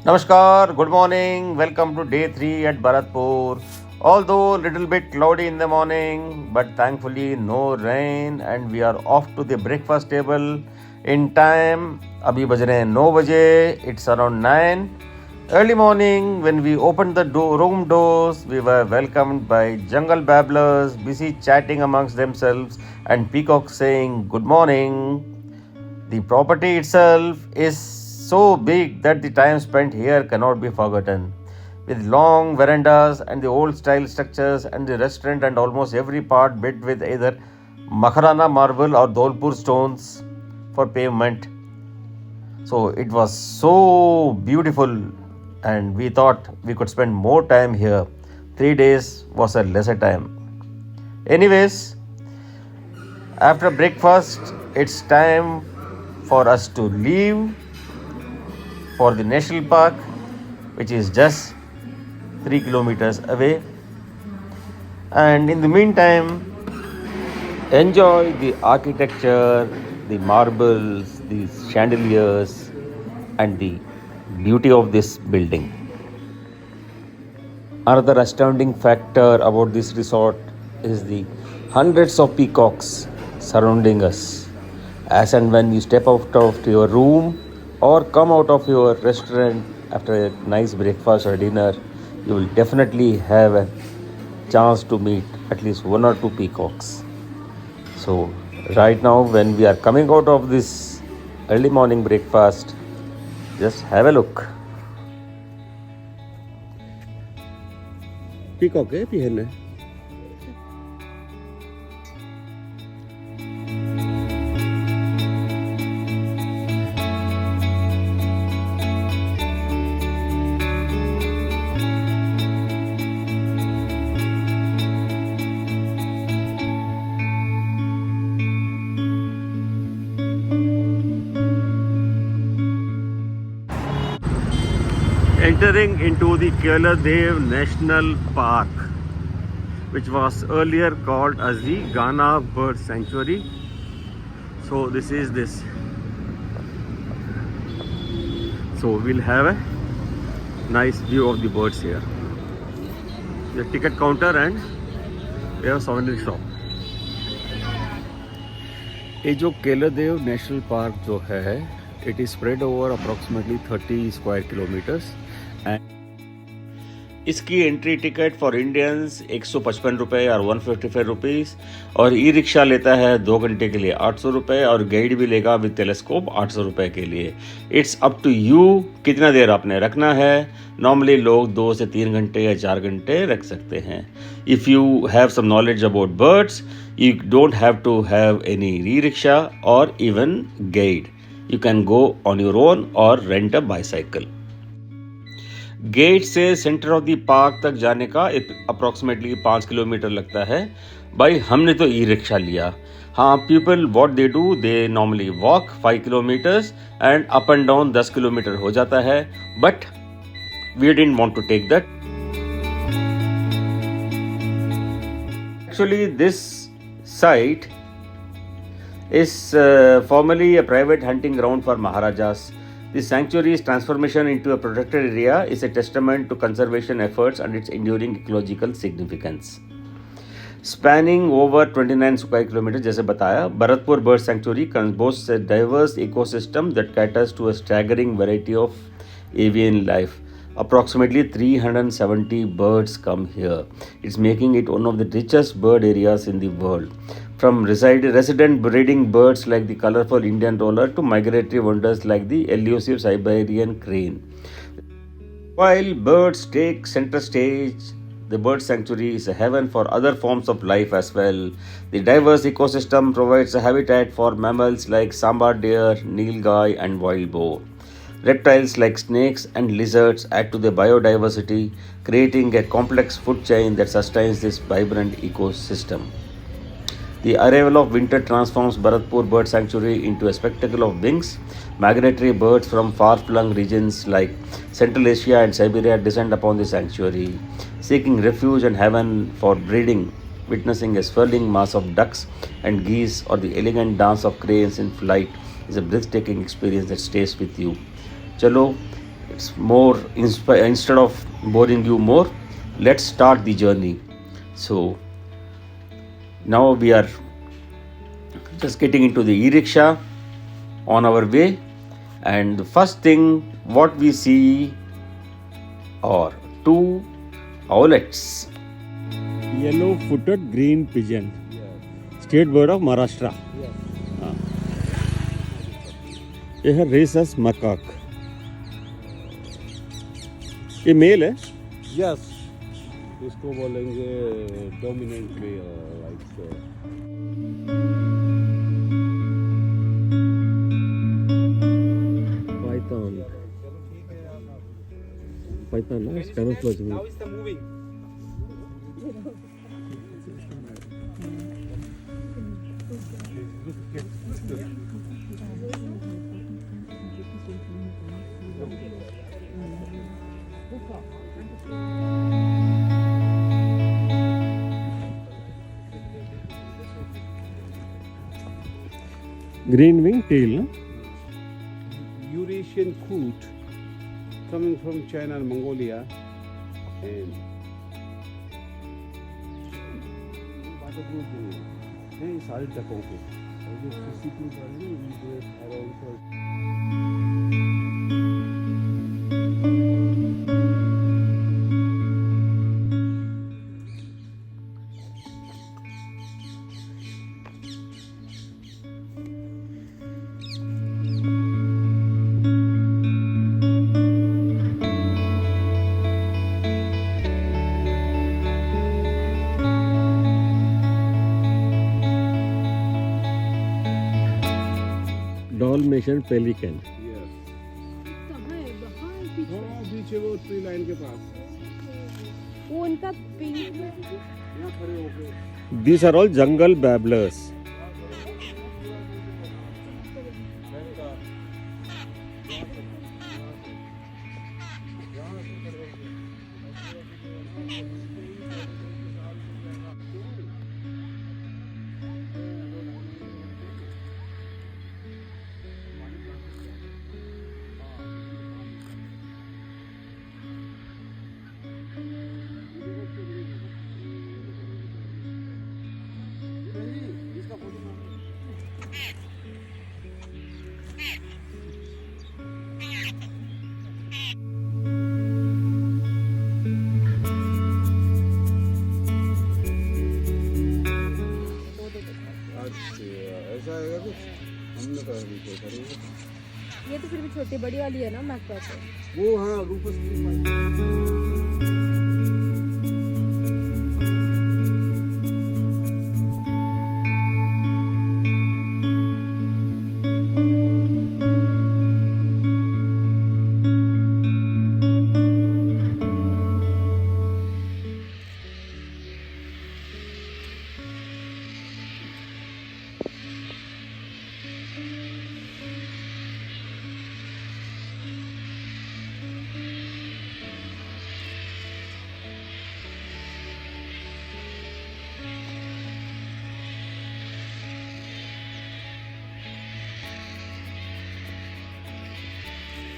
Namaskar, good morning. Welcome to day 3 at Bharatpur. Although little bit cloudy in the morning, but thankfully no rain and we are off to the breakfast table in time. अभी बज रहे हैं 9 बजे. It's around 9. Early morning when we opened the room doors, we were welcomed by jungle babblers busy chatting amongst themselves and peacocks saying good morning. The property itself is so big that the time spent here cannot be forgotten. With long verandas and the old style structures and the restaurant and almost every part built with either Maharana marble or Dholpur stones for pavement. So it was so beautiful and we thought we could spend more time here. 3 days was a lesser time. Anyways, after breakfast, it's time for us to leave for the national park, which is just 3 kilometers away. And in the meantime, enjoy the architecture, the marbles, the chandeliers, and the beauty of this building. Another astounding factor about this resort is the hundreds of peacocks surrounding us. As and when you step out of your room or come out of your restaurant after a nice breakfast or dinner, you will definitely have a chance to meet at least one or two peacocks. So right now when we are coming out of this early morning breakfast, just have a look. Peacock है पिहन है. Entering into the Keladev National Park, which was earlier called as the Ghana Bird Sanctuary. So this is this. So we'll have a nice view of the birds here. The ticket counter and we have a souvenir shop. ये जो केलादेव national park जो है, it is spread over approximately 30 square kilometers. इसकी entry ticket for Indians 155 रुपये और 155 rupees और e rickshaw लेता है 2 घंटे के लिए 800 रुपये और गाइड भी लेगा विद टेलीस्कोप 800 रुपये के लिए. इट्स अप टू यू कितना देर आपने रखना है. नॉर्मली लोग 2 से 3 घंटे या 4 घंटे रख सकते हैं. If you have some knowledge about birds, you don't have to have any e rickshaw or even guide. You can go on your own or rent a bicycle. Gate से सेंटर ऑफ द पार्क तक जाने का approximately 5 kilometre लगता है. भाई हमने तो ई rickshaw लिया. हाँ, people what they do, they normally walk 5 kilometres and up and down 10 kilometre हो जाता है. But we didn't want to take that. Actually this site is formerly a private hunting ground for Maharajas. The sanctuary's transformation into a protected area is a testament to conservation efforts and its enduring ecological significance. Spanning over 29 square kilometers, जैसे बताया, Bharatpur Bird Sanctuary boasts a diverse ecosystem that caters to a staggering variety of avian life. Approximately 370 birds come here. It's making it one of the richest bird areas in the world. From resident breeding birds like the colorful Indian roller to migratory wonders like the elusive Siberian crane. While birds take center stage, the bird sanctuary is a heaven for other forms of life as well. The diverse ecosystem provides a habitat for mammals like sambar deer, nilgai and wild boar. Reptiles like snakes and lizards add to the biodiversity, creating a complex food chain that sustains this vibrant ecosystem. The arrival of winter transforms Bharatpur Bird Sanctuary into a spectacle of wings. Migratory birds from far-flung regions like Central Asia and Siberia descend upon the sanctuary, seeking refuge and haven for breeding. Witnessing a swirling mass of ducks and geese or the elegant dance of cranes in flight is a breathtaking experience that stays with you. चलो It's more instead of boring you more, let's start the journey. So now we are just getting into the e-rickshaw on our way, and the first thing what we see are two owlets. Yellow-footed green pigeon. State bird of Maharashtra. ये है rhesus macaque. ये mail है. Yes, इसको बोलेंगे dominantly like python ना camouflage में. Green wing tail, no? Eurasian coot coming from China and Mongolia, and सारे टकों के और जो किसी Dalmatian pelican. Yes. बीच है वो ट्री लाइन के पास. वो उनका पिंक. यहाँ खड़े होके. These are all jungle babblers. ये तो फिर भी छोटी बड़ी वाली है ना मैकबथ है. वो हाँ रूपस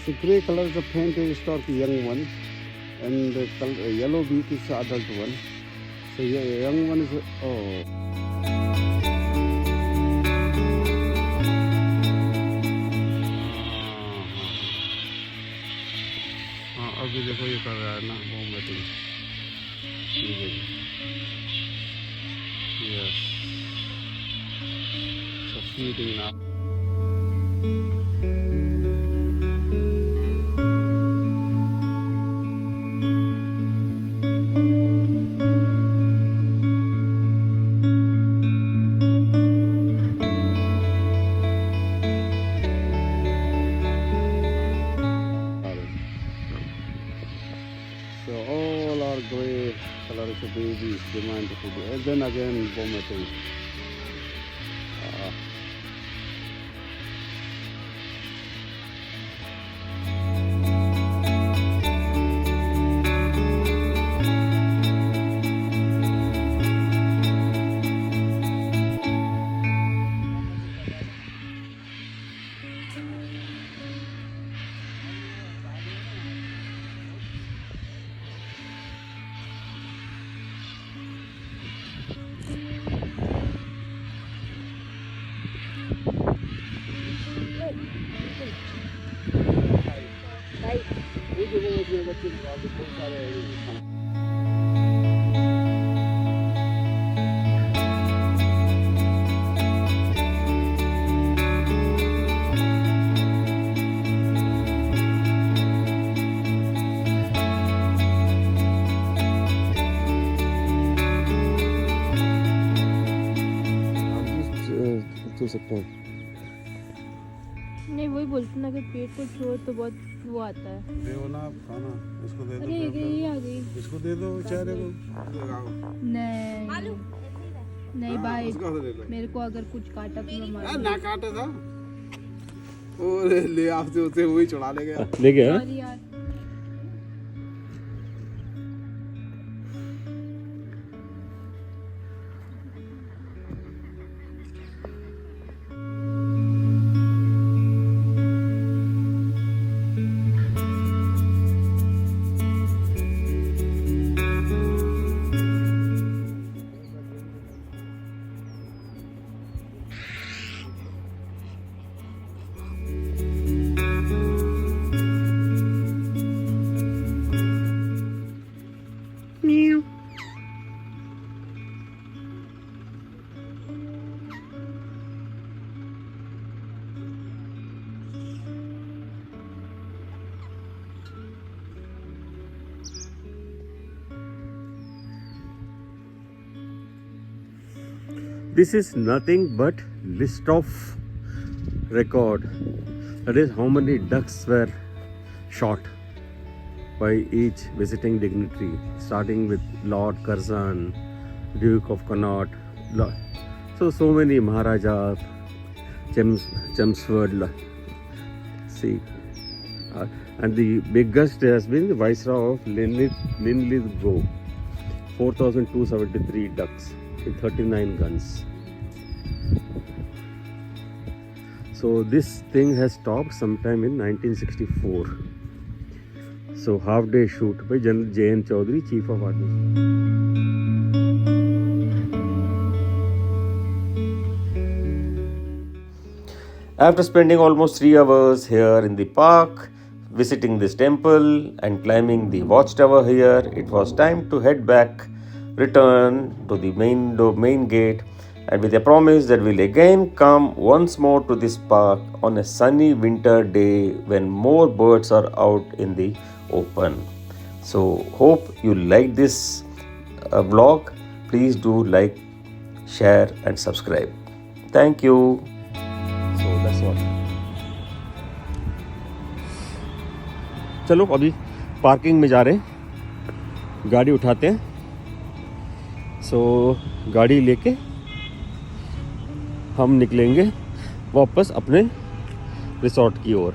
So grey color the paint is start young one, and the color, yellow beak is the adult one. So young one is अभी देखो ये कर रहा है ना vomiting. Yes. So feeding now. Grey color is a baby demand to be, and then again vomiting. बच्चे बहुत सारे खाना। छू सकते हैं। नहीं वही बोलते ना कि पेट को छुओ तो बहुत वो आता है। दे ना खाना, इसको दे दो। अरे ये आ गई। इसको दे दो बेचारे को, लगाओ। नहीं नहीं भाई, मेरे को अगर कुछ काटा तो मैं मार ना काटे था, और ले आपसे उसे वही चढ़ा ले गया। ले गया यार। This is nothing but list of record. That is how many ducks were shot by each visiting dignitary, starting with Lord Curzon, Duke of Connaught. So many Maharajas, Chelmsford. See, and the biggest has been the Viceroy of Linlithgow, 4,273 ducks with 39 guns. So this thing has stopped sometime in 1964. So half day shoot by General J.N. Chaudhary, Chief of Army. After spending almost 3 hours here in the park, visiting this temple and climbing the watchtower here, it was time to head back, return to the main gate, and with a promise that we'll again come once more to this park on a sunny winter day when more birds are out in the open. So hope you like this vlog. Please do like, share and subscribe. Thank you. So that's all. चलो अभी parking में जा रहे हैं, गाड़ी उठाते हैं। सो गाड़ी लेके हम निकलेंगे वापस अपने रिसोर्ट की ओर।